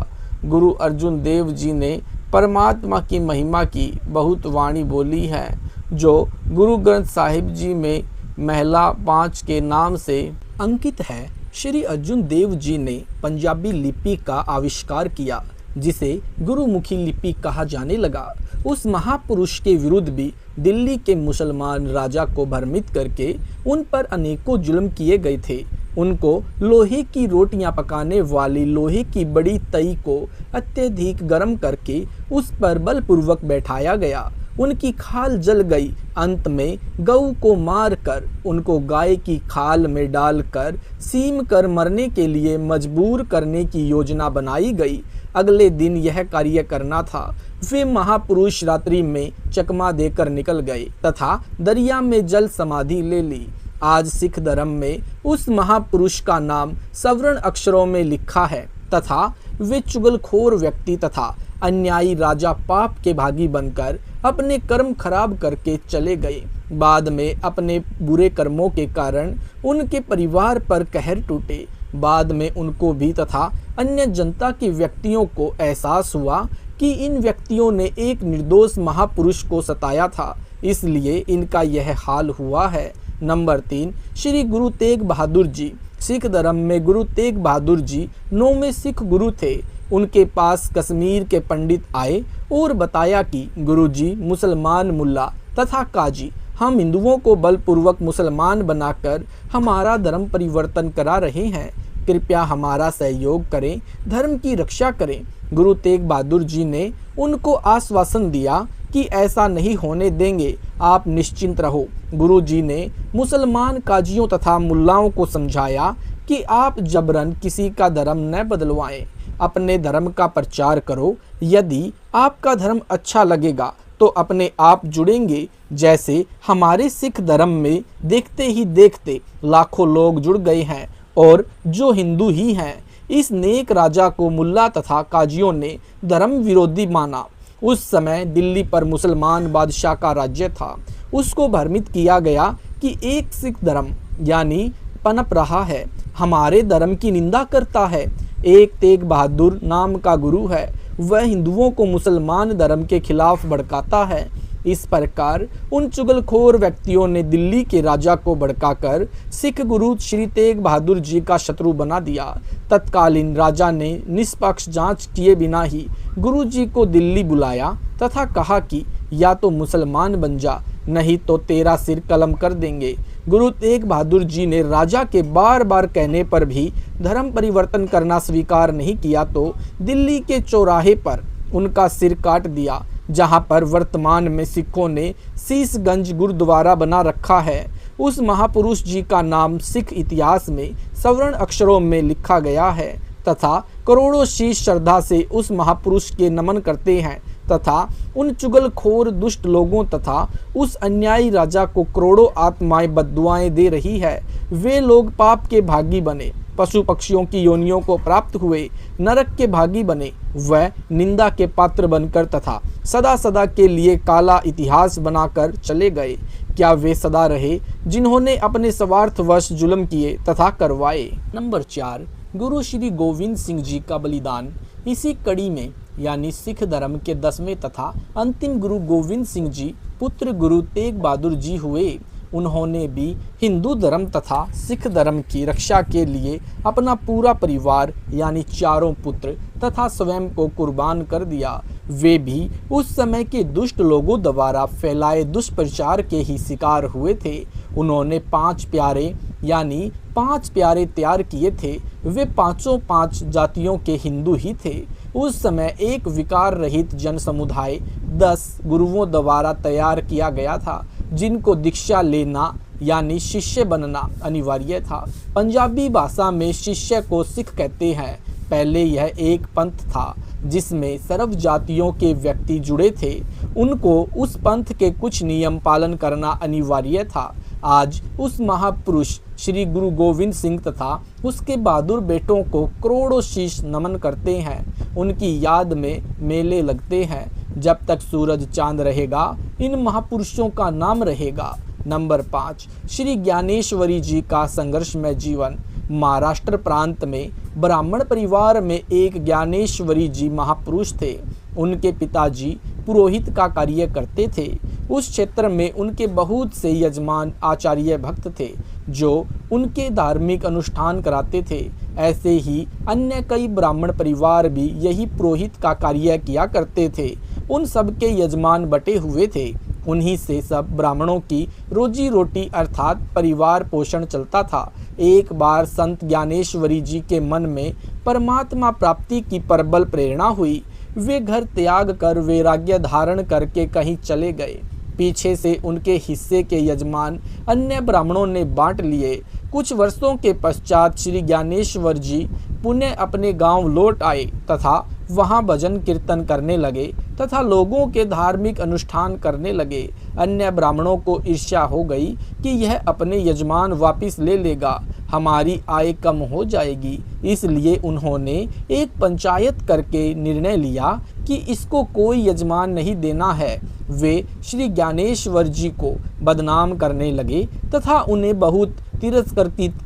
गुरु अर्जुन देव जी ने परमात्मा की महिमा की बहुत वाणी बोली है, जो गुरु ग्रंथ साहिब जी में महला 5 के नाम से अंकित है। श्री अर्जुन देव जी ने पंजाबी लिपि का आविष्कार किया, जिसे गुरुमुखी लिपि कहा जाने लगा। उस महापुरुष के विरुद्ध भी दिल्ली के मुसलमान राजा को भ्रमित करके उन पर अनेकों जुल्म किए गए थे। उनको लोहे की रोटियां पकाने वाली लोहे की बड़ी तई को अत्यधिक गर्म करके उस पर बलपूर्वक बैठाया गया। उनकी खाल जल गई। अंत में गऊ को मार कर उनको गाय की खाल में डालकर सीम कर मरने के लिए मजबूर करने की योजना बनाई गई। अगले दिन यह कार्य करना था। वे महापुरुष रात्रि में चकमा देकर निकल गए तथा दरिया में जल समाधि ले ली। आज सिख धर्म में उस महापुरुष का नाम स्वर्ण अक्षरों में लिखा है तथा वे चुगलखोर व्यक्ति तथा अन्यायी राजा पाप के भागी बनकर अपने कर्म खराब करके चले गए। बाद में अपने बुरे कर्मों के कारण उनके परिवार पर कहर टूटे। बाद में उनको भी तथा अन्य जनता के व्यक्तियों को एहसास हुआ कि इन व्यक्तियों ने एक निर्दोष महापुरुष को सताया था, इसलिए इनका यह हाल हुआ है। नंबर 3, श्री गुरु तेग बहादुर जी। सिख धर्म में गुरु तेग बहादुर जी 9वें सिख गुरु थे। उनके पास कश्मीर के पंडित आए और बताया कि गुरुजी मुसलमान मुल्ला तथा काजी हम हिंदुओं को बलपूर्वक मुसलमान बनाकर हमारा धर्म परिवर्तन करा रहे हैं, कृपया हमारा सहयोग करें, धर्म की रक्षा करें। गुरु तेग बहादुर जी ने उनको आश्वासन दिया कि ऐसा नहीं होने देंगे, आप निश्चिंत रहो। गुरु जी ने मुसलमान काजियों तथा मुल्लाओं को समझाया कि आप जबरन किसी का धर्म न बदलवाएं, अपने धर्म का प्रचार करो। यदि आपका धर्म अच्छा लगेगा तो अपने आप जुड़ेंगे। जैसे हमारे सिख धर्म में देखते ही देखते लाखों लोग जुड़ गए हैं और जो हिंदू ही हैं। इस नेक राजा को मुल्ला तथा काजियों ने धर्म विरोधी माना। उस समय दिल्ली पर मुसलमान बादशाह का राज्य था। उसको भ्रमित किया गया कि एक सिख धर्म यानी पनप रहा है, हमारे धर्म की निंदा करता है। एक तेग बहादुर नाम का गुरु है, वह हिंदुओं को मुसलमान धर्म के खिलाफ भड़काता है। इस प्रकार उन चुगलखोर व्यक्तियों ने दिल्ली के राजा को भड़काकर सिख गुरु श्री तेग बहादुर जी का शत्रु बना दिया। तत्कालीन राजा ने निष्पक्ष जांच किए बिना ही गुरु जी को दिल्ली बुलाया तथा कहा कि या तो मुसलमान बन जा, नहीं तो तेरा सिर कलम कर देंगे। गुरु तेग बहादुर जी ने राजा के बार बार कहने पर भी धर्म परिवर्तन करना स्वीकार नहीं किया तो दिल्ली के चौराहे पर उनका सिर काट दिया, जहां पर वर्तमान में सिखों ने शीशगंज गुरुद्वारा बना रखा है। उस महापुरुष जी का नाम सिख इतिहास में स्वर्ण अक्षरों में लिखा गया है तथा करोड़ों शीश श्रद्धा से उस महापुरुष के नमन करते हैं तथा उन चुगलखोर दुष्ट लोगों तथा उस अन्यायी राजा को करोड़ों आत्माएं बद्दुआएं दे रही है। वे लोग पाप के भागी बने, पशु पक्षियों की योनियों को प्राप्त हुए, नरक के भागी बने, वह निंदा के पात्र बनकर तथा सदा सदा के लिए काला इतिहास बनाकर चले गए। क्या वे सदा रहे जिन्होंने अपने स्वार्थवश जुल्म किए तथा करवाए। नंबर 4, गुरु श्री गोविंद सिंह जी का बलिदान। इसी कड़ी में यानी सिख धर्म के 10वें तथा अंतिम गुरु गोविंद सिंह जी पुत्र गुरु तेग बहादुर जी हुए। उन्होंने भी हिंदू धर्म तथा सिख धर्म की रक्षा के लिए अपना पूरा परिवार यानी चारों पुत्र तथा स्वयं को कुर्बान कर दिया। वे भी उस समय के दुष्ट लोगों द्वारा फैलाए दुष्प्रचार के ही शिकार हुए थे। उन्होंने 5 प्यारे यानी 5 प्यारे तैयार किए थे। वे 5 जातियों के हिंदू ही थे। उस समय एक विकार रहित जन समुदाय 10 गुरुओं द्वारा तैयार किया गया था, जिनको दीक्षा लेना यानी शिष्य बनना अनिवार्य था। पंजाबी भाषा में शिष्य को सिख कहते हैं। पहले यह एक पंथ था जिसमें सर्व जातियों के व्यक्ति जुड़े थे। उनको उस पंथ के कुछ नियम पालन करना अनिवार्य था। आज उस महापुरुष श्री गुरु गोविंद सिंह तथा उसके बहादुर बेटों को करोड़ों शीश नमन करते हैं। उनकी याद में मेले लगते हैं। जब तक सूरज चांद रहेगा इन महापुरुषों का नाम रहेगा। नंबर 5, श्री ज्ञानेश्वरी जी का संघर्षमय जीवन। महाराष्ट्र प्रांत में ब्राह्मण परिवार में एक ज्ञानेश्वरी जी महापुरुष थे। उनके पिताजी पुरोहित का कार्य करते थे। उस क्षेत्र में उनके बहुत से यजमान आचार्य भक्त थे जो उनके धार्मिक अनुष्ठान कराते थे। ऐसे ही अन्य कई ब्राह्मण परिवार भी यही पुरोहित का कार्य किया करते थे। उन सब के यजमान बटे हुए थे। उन्हीं से सब ब्राह्मणों की रोजी रोटी अर्थात परिवार पोषण चलता था। एक बार संत ज्ञानेश्वरी जी के मन में परमात्मा प्राप्ति की प्रबल प्रेरणा हुई। वे घर त्याग कर वैराग्य धारण करके कहीं चले गए। पीछे से उनके हिस्से के यजमान अन्य ब्राह्मणों ने बांट लिए। कुछ वर्षों के पश्चात श्री ज्ञानेश्वर जी पुनः अपने गांव लौट आए तथा वहां भजन कीर्तन करने लगे तथा लोगों के धार्मिक अनुष्ठान करने लगे। अन्य ब्राह्मणों को ईर्ष्या हो गई कि यह अपने यजमान वापिस ले लेगा, हमारी आय कम हो जाएगी। इसलिए उन्होंने एक पंचायत करके निर्णय लिया कि इसको कोई यजमान नहीं देना है। वे श्री ज्ञानेश्वर जी को बदनाम करने लगे तथा उन्हें बहुत तिरस्कृत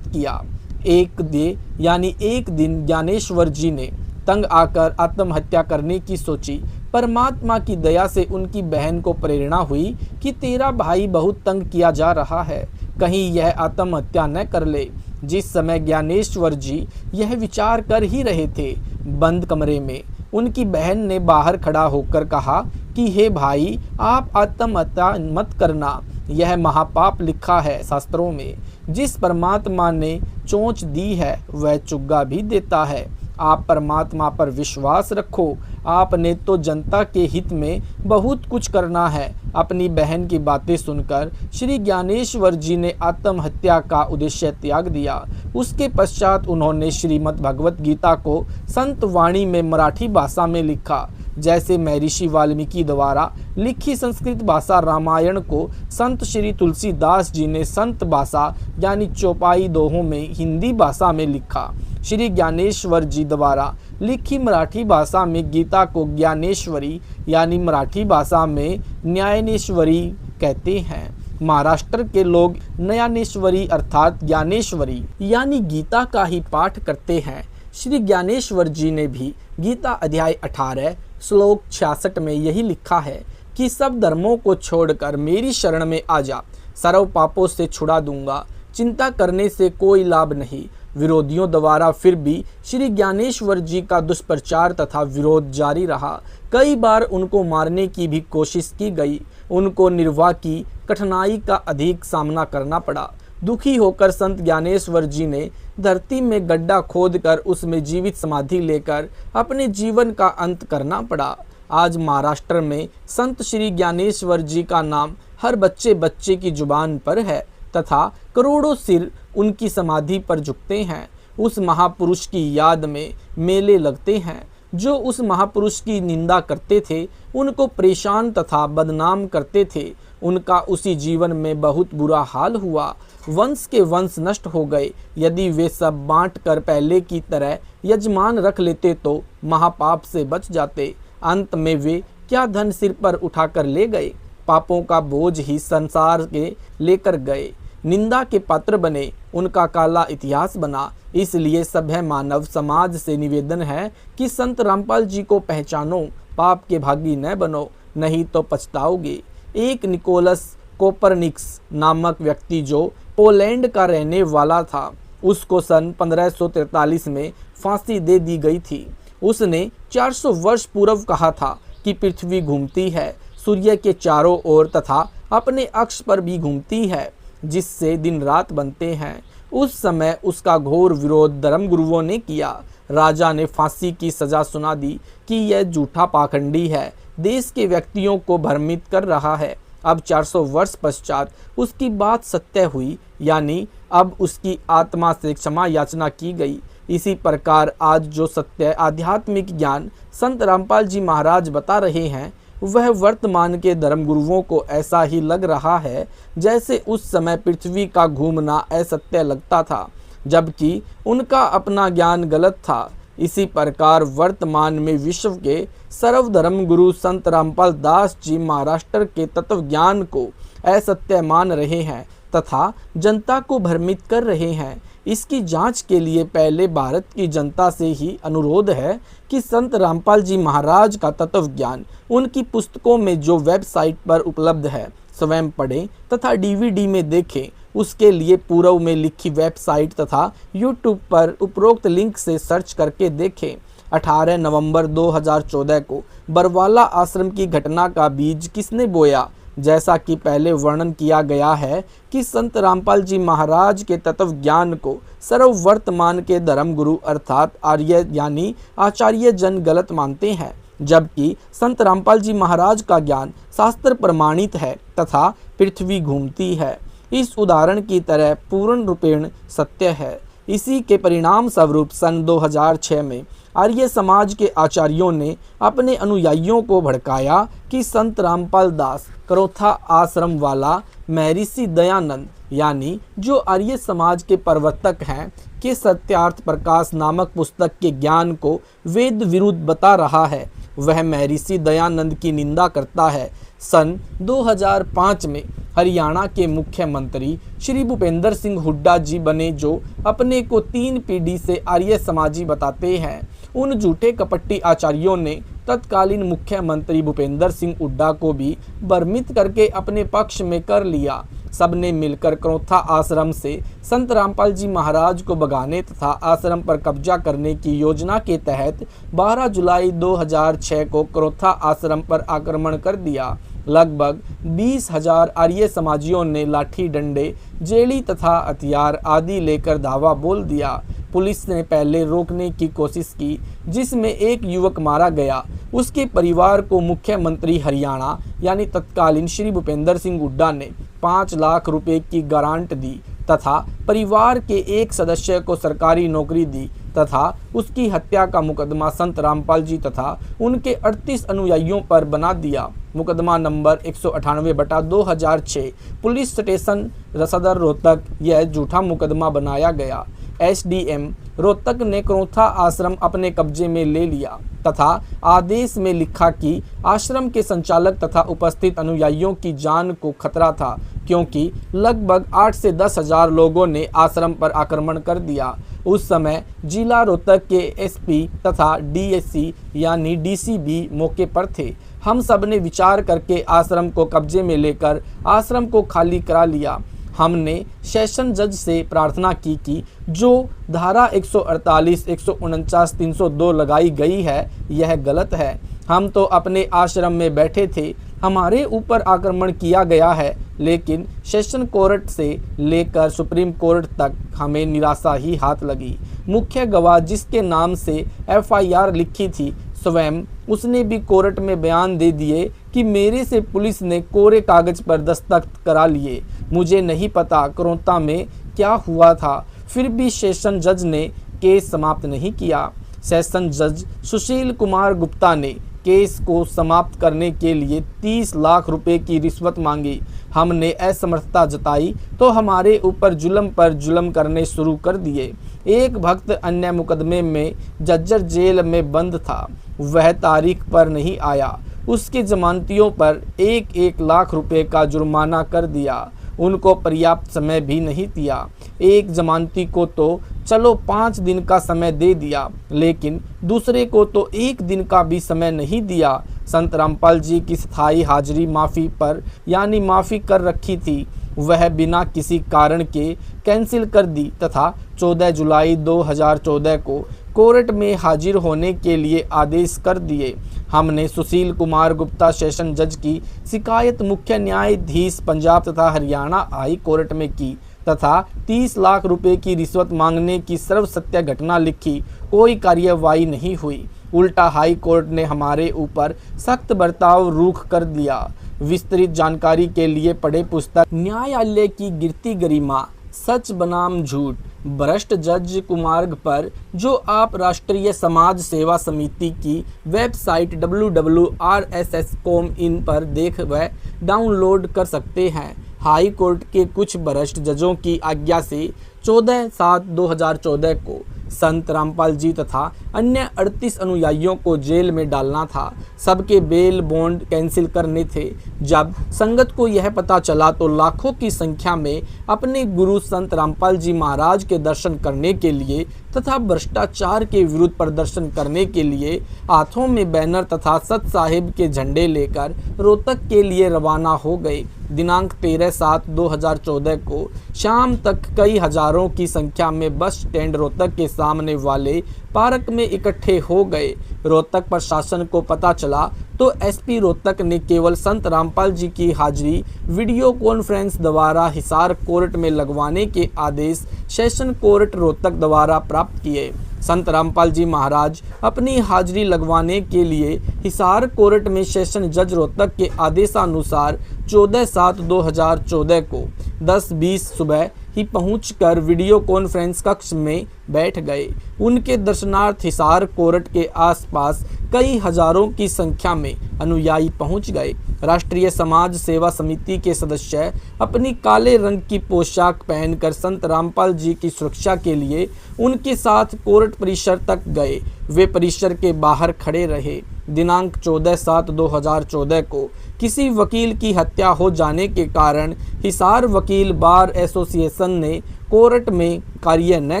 किया। एक दिन ज्ञानेश्वर जी ने तंग आकर आत्महत्या करने की सोची। परमात्मा की दया से उनकी बहन को प्रेरणा हुई कि तेरा भाई बहुत तंग किया जा रहा है, कहीं यह आत्महत्या न कर ले। जिस समय ज्ञानेश्वर जी यह विचार कर ही रहे थे, बंद कमरे में उनकी बहन ने बाहर खड़ा होकर कहा कि हे भाई, आप आत्महत्या मत करना, यह महापाप लिखा है शास्त्रों में। जिस परमात्मा ने चोंच दी है वह चुग्गा भी देता है। आप परमात्मा पर विश्वास रखो, आपने तो जनता के हित में बहुत कुछ करना है। अपनी बहन की बातें सुनकर श्री ज्ञानेश्वर जी ने आत्महत्या का उद्देश्य त्याग दिया। उसके पश्चात उन्होंने श्रीमद् भगवत गीता को संत वाणी में मराठी भाषा में लिखा। जैसे महर्षि वाल्मीकि द्वारा लिखी संस्कृत भाषा रामायण को संत श्री तुलसीदास जी ने संत भाषा यानी चौपाई दोहों में हिंदी भाषा में लिखा। श्री ज्ञानेश्वर जी द्वारा लिखी मराठी भाषा में गीता को ज्ञानेश्वरी यानी मराठी भाषा में न्यायनेश्वरी कहते हैं। महाराष्ट्र के लोग न्यायनेश्वरी अर्थात ज्ञानेश्वरी यानी गीता का ही पाठ करते हैं। श्री ज्ञानेश्वर जी ने भी गीता अध्याय 18 श्लोक 66 में यही लिखा है कि सब धर्मों को छोड़कर मेरी शरण में आ जा, सर्व पापों से छुड़ा दूंगा। चिंता करने से कोई लाभ नहीं। विरोधियों द्वारा फिर भी श्री ज्ञानेश्वर जी का दुष्प्रचार तथा विरोध जारी रहा। कई बार उनको मारने की भी कोशिश की गई। उनको निर्वाह की कठिनाई का अधिक सामना करना पड़ा। दुखी होकर संत ज्ञानेश्वर जी ने धरती में गड्ढा खोदकर उसमें जीवित समाधि लेकर अपने जीवन का अंत करना पड़ा। आज महाराष्ट्र में संत श्री ज्ञानेश्वर जी का नाम हर बच्चे की जुबान पर है तथा करोड़ों सिर उनकी समाधि पर झुकते हैं। उस महापुरुष की याद में मेले लगते हैं। जो उस महापुरुष की निंदा करते थे, उनको परेशान तथा बदनाम करते थे, उनका उसी जीवन में बहुत बुरा हाल हुआ। वंश के वंश नष्ट हो गए। यदि वे सब बांट कर पहले की तरह यजमान रख लेते तो महापाप से बच जाते। अंत में वे क्या धन सिर पर उठाकर ले गए, पापों का बोझ ही संसार के लेकर गए। निंदा के पात्र बने, उनका काला इतिहास बना। इसलिए सभ्य मानव समाज से निवेदन है कि संत रामपाल जी को पहचानो, पाप के भागी न बनो, नहीं तो पछताओगे। एक निकोलस कोपरनिकस नामक व्यक्ति जो पोलैंड का रहने वाला था, उसको सन 1543 में फांसी दे दी गई थी। उसने 400 वर्ष पूर्व कहा था कि पृथ्वी घूमती है सूर्य के चारों ओर तथा अपने अक्ष पर भी घूमती है, जिससे दिन रात बनते हैं। उस समय उसका घोर विरोध धर्मगुरुओं ने किया। राजा ने फांसी की सजा सुना दी कि यह झूठा पाखंडी है, देश के व्यक्तियों को भ्रमित कर रहा है। अब 400 वर्ष पश्चात उसकी बात सत्य हुई, यानी अब उसकी आत्मा से क्षमा याचना की गई। इसी प्रकार आज जो सत्य आध्यात्मिक ज्ञान संत रामपाल जी महाराज बता रहे हैं, वह वर्तमान के धर्मगुरुओं को ऐसा ही लग रहा है जैसे उस समय पृथ्वी का घूमना असत्य लगता था, जबकि उनका अपना ज्ञान गलत था। इसी प्रकार वर्तमान में विश्व के सर्वधर्म गुरु संत रामपाल दास जी महाराष्ट्र के तत्व ज्ञान को असत्य मान रहे हैं तथा जनता को भ्रमित कर रहे हैं। इसकी जांच के लिए पहले भारत की जनता से ही अनुरोध है कि संत रामपाल जी महाराज का तत्व ज्ञान उनकी पुस्तकों में जो वेबसाइट पर उपलब्ध है स्वयं पढ़ें तथा डीवीडी में देखें। उसके लिए पूर्व में लिखी वेबसाइट तथा यूट्यूब पर उपरोक्त लिंक से सर्च करके देखें। 18 नवंबर 2014 को बरवाला आश्रम की घटना का बीज किसने बोया? जैसा कि पहले वर्णन किया गया है कि संत रामपाल जी महाराज के तत्व ज्ञान को सर्ववर्तमान के धर्म गुरु अर्थात आर्य यानी आचार्य जन गलत मानते हैं, जबकि संत रामपाल जी महाराज का ज्ञान शास्त्र प्रमाणित है तथा पृथ्वी घूमती है इस उदाहरण की तरह पूर्ण रूपेण सत्य है। इसी के परिणाम स्वरूप सन 2006 में आर्य समाज के आचार्यों ने अपने अनुयायियों को भड़काया कि संत रामपाल दास करोथा आश्रम वाला महर्षि दयानंद यानी जो आर्य समाज के प्रवर्तक हैं के सत्यार्थ प्रकाश नामक पुस्तक के ज्ञान को वेद विरुद्ध बता रहा है, वह महर्षि दयानंद की निंदा करता है। सन 2005 में हरियाणा के मुख्यमंत्री श्री भूपेंद्र सिंह हुड्डा जी बने, जो अपने को 3 पीढ़ी से आर्य समाजी बताते हैं। उन झूठे कपटी आचार्यों ने तत्कालीन मुख्यमंत्री भूपेंद्र सिंह हुड्डा को भी भ्रमित करके अपने पक्ष में कर लिया। सबने मिलकर करोथा आश्रम से संत रामपाल जी महाराज को भगाने तथा आश्रम पर कब्जा करने की योजना के तहत 12 जुलाई 2006 को करोथा आश्रम पर आक्रमण कर दिया। लगभग 20,000 आर्य समाजियों ने लाठी डंडे, जेली तथा हथियार आदि लेकर धावा बोल दिया। पुलिस ने पहले रोकने की कोशिश की, जिसमें एक युवक मारा गया। उसके परिवार को मुख्यमंत्री हरियाणा यानी तत्कालीन श्री भूपेंद्र सिंह हुड्डा ने 5 लाख रुपए की गारंट दी तथा परिवार के एक सदस्य को सरकारी नौकरी दी तथा उसकी हत्या का मुकदमा संत रामपाल जी तथा उनके 38 अनुयायियों पर बना दिया। मुकदमा नंबर 198/2006 पुलिस स्टेशन सदर रोहतक यह झूठा मुकदमा बनाया गया। एसडीएम रोहतक ने करोथा आश्रम अपने कब्जे में ले लिया तथा आदेश में लिखा कि आश्रम के संचालक तथा उपस्थित अनुयायियों की जान को खतरा था, क्योंकि लगभग 8 से 10,000 लोगों ने आश्रम पर आक्रमण कर दिया। उस समय जिला रोहतक के एसपी तथा डीएससी यानी डीसी भी मौके पर थे। हम सब ने विचार करके आश्रम को कब्जे में लेकर आश्रम को खाली करा लिया। हमने सेशन जज से प्रार्थना की कि जो धारा 148, 149, 302 लगाई गई है यह गलत है। हम तो अपने आश्रम में बैठे थे, हमारे ऊपर आक्रमण किया गया है, लेकिन सेशन कोर्ट से लेकर सुप्रीम कोर्ट तक हमें निराशा ही हाथ लगी। मुख्य गवाह जिसके नाम से एफआईआर लिखी थी स्वयं उसने भी कोर्ट में बयान दे दिए कि मेरे से पुलिस ने कोरे कागज पर दस्तखत करा लिए। मुझे नहीं पता करोता में क्या हुआ था, फिर भी सेशन जज ने केस समाप्त नहीं किया। सेशन जज सुशील कुमार गुप्ता ने केस को समाप्त करने के लिए 30 लाख रुपए की रिश्वत मांगी। हमने असमर्थता जताई तो हमारे ऊपर जुल्म पर जुल्म करने शुरू कर दिए। एक भक्त अन्य मुकदमे में जज्जर जेल में बंद था, वह तारीख पर नहीं आया। उसके जमानतियों पर 1-1 लाख रुपए का जुर्माना कर दिया। उनको पर्याप्त समय भी नहीं दिया। एक जमानती को तो चलो 5 दिन का समय दे दिया, लेकिन दूसरे को तो 1 दिन का भी समय नहीं दिया। संत रामपाल जी की स्थायी हाजिरी माफ़ी पर यानी माफ़ी कर रखी थी, वह बिना किसी कारण के कैंसिल कर दी तथा 14 जुलाई 2014 को कोर्ट में हाजिर होने के लिए आदेश कर दिए। हमने सुशील कुमार गुप्ता सेशन जज की शिकायत मुख्य न्यायाधीश पंजाब तथा हरियाणा हाई कोर्ट में की तथा 30 लाख रुपए की रिश्वत मांगने की सर्वसत्य घटना लिखी। कोई कार्यवाही नहीं हुई, उल्टा हाई कोर्ट ने हमारे ऊपर सख्त बर्ताव रूख कर दिया। विस्तृत जानकारी के लिए पढ़े पुस्तक न्यायालय की गिरती गरिमा, सच बनाम झूठ, भ्रष्ट जज कुमार्ग पर, जो आप राष्ट्रीय समाज सेवा समिति की वेबसाइट www.rss.com.in पर देख व डाउनलोड कर सकते हैं। हाई कोर्ट के कुछ भ्रष्ट जजों की आज्ञा से 14/7/2014 को संत रामपाल जी तथा अन्य 38 अनुयायियों को जेल में डालना था। सबके बेल बॉन्ड कैंसिल करने थे। जब संगत को यह पता चला तो लाखों की संख्या में अपने गुरु संत रामपाल जी महाराज के दर्शन करने के लिए तथा भ्रष्टाचार के विरुद्ध प्रदर्शन करने के लिए हाथों में बैनर तथा सत साहिब के झंडे लेकर रोहतक के लिए रवाना हो गए। दिनांक 13/7/2014 को शाम तक कई हजारों की संख्या में बस स्टैंड रोहतक के सामने वाले पार्क में इकट्ठे हो गए। रोहतक प्रशासन को पता चला तो एसपी रोहतक ने केवल संत रामपाल जी की हाजिरी वीडियो कॉन्फ्रेंस द्वारा हिसार कोर्ट में लगवाने के आदेश सेशन कोर्ट रोहतक द्वारा प्राप्त किए। संत रामपाल जी महाराज अपनी हाजिरी लगवाने के लिए हिसार कोर्ट में सेशन जज रोहतक के आदेशानुसार 14/7/2014 को 10:20 सुबह ही पहुंचकर वीडियो कॉन्फ्रेंस कक्ष में बैठ गए। उनके दर्शनार्थ हिसार कोर्ट के आसपास कई हजारों की संख्या में अनुयायी पहुंच गए। राष्ट्रीय समाज सेवा समिति के सदस्य अपनी काले रंग की पोशाक पहनकर संत रामपाल जी की सुरक्षा के लिए उनके साथ कोर्ट परिसर तक गए। वे परिसर के बाहर खड़े रहे। दिनांक 14/7/2014 को किसी वकील की हत्या हो जाने के कारण हिसार वकील बार एसोसिएशन ने कोर्ट में कार्य न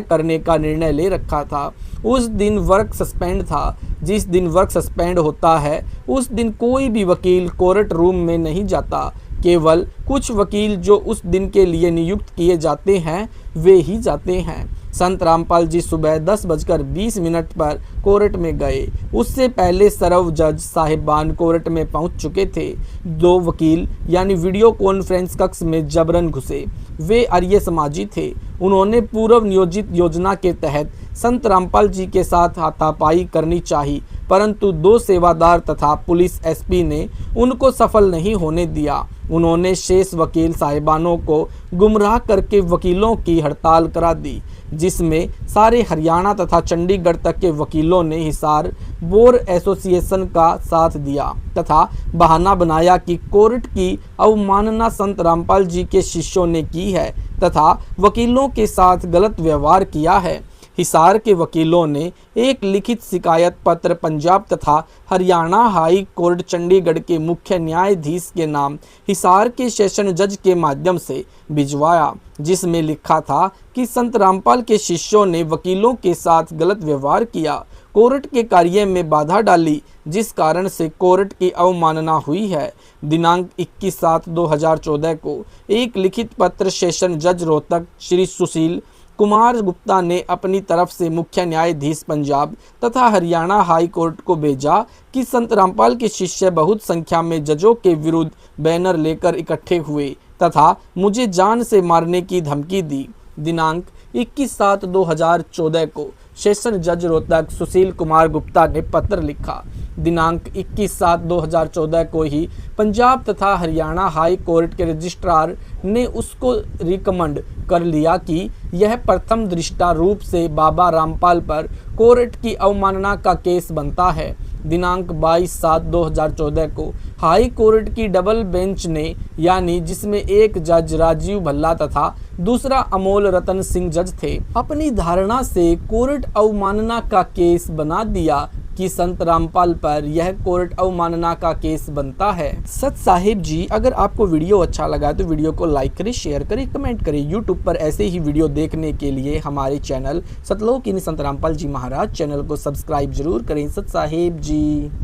करने का निर्णय ले रखा था। उस दिन वर्क सस्पेंड था। जिस दिन वर्क सस्पेंड होता है उस दिन कोई भी वकील कोर्ट रूम में नहीं जाता। केवल कुछ वकील जो उस दिन के लिए नियुक्त किए जाते हैं वे ही जाते हैं। संत रामपाल जी सुबह 10:20 पर कोर्ट में गए। उससे पहले सर्व जज साहिबान कोर्ट में पहुंच चुके थे। 2 वकील यानी वीडियो कॉन्फ्रेंस कक्ष में जबरन घुसे। वे आर्य समाजी थे। उन्होंने पूर्व नियोजित योजना के तहत संत रामपाल जी के साथ हाथापाई करनी चाहिए, परंतु 2 सेवादार तथा पुलिस एसपी ने उनको सफल नहीं होने दिया। उन्होंने शेष वकील साहिबानों को गुमराह करके वकीलों की हड़ताल करा दी, जिसमें सारे हरियाणा तथा चंडीगढ़ तक के वकीलों ने हिसार बोर एसोसिएशन का साथ दिया तथा बहाना बनाया कि कोर्ट की अवमानना संत रामपाल जी के शिष्यों ने की है तथा वकीलों के साथ गलत व्यवहार किया है। हिसार के वकीलों ने एक लिखित शिकायत पत्र पंजाब तथा हरियाणा हाई कोर्ट चंडीगढ़ के मुख्य न्यायाधीश के नाम हिसार के सेशन जज के माध्यम से भिजवाया, जिसमें लिखा था कि संत रामपाल के शिष्यों ने वकीलों के साथ गलत व्यवहार किया, कोर्ट के कार्य में बाधा डाली, जिस कारण से कोर्ट की अवमानना हुई है। दिनांक 21/7/2014 को एक लिखित पत्र सेशन जज रोहतक श्री सुशील कुमार गुप्ता ने अपनी तरफ से मुख्य न्यायाधीश पंजाब तथा हरियाणा हाई कोर्ट को भेजा कि संत रामपाल के शिष्य बहुत संख्या में जजों के विरुद्ध बैनर लेकर इकट्ठे हुए तथा मुझे जान से मारने की धमकी दी। दिनांक 21/7/2014 को सेशन जज रोहतक सुशील कुमार गुप्ता ने पत्र लिखा। दिनांक 21/7/2014 को ही पंजाब तथा हरियाणा हाई कोर्ट के रजिस्ट्रार ने उसको रिकमेंड कर लिया कि यह प्रथम दृष्टा रूप से बाबा रामपाल पर कोर्ट की अवमानना का केस बनता है। दिनांक 22/7/2014 को हाई कोर्ट की डबल बेंच ने, यानी जिसमें एक जज राजीव भल्ला तथा दूसरा अमोल रतन सिंह जज थे, अपनी धारणा से कोर्ट अवमानना का केस बना दिया कि संत रामपाल पर यह कोर्ट अवमानना का केस बनता है। सत साहिब जी, अगर आपको वीडियो अच्छा लगा तो वीडियो को लाइक करें, शेयर करें, कमेंट करें। यूट्यूब पर ऐसे ही वीडियो देखने के लिए हमारे चैनल सतलोक इन संत रामपाल जी महाराज चैनल को सब्सक्राइब जरूर करें। सत साहिब जी।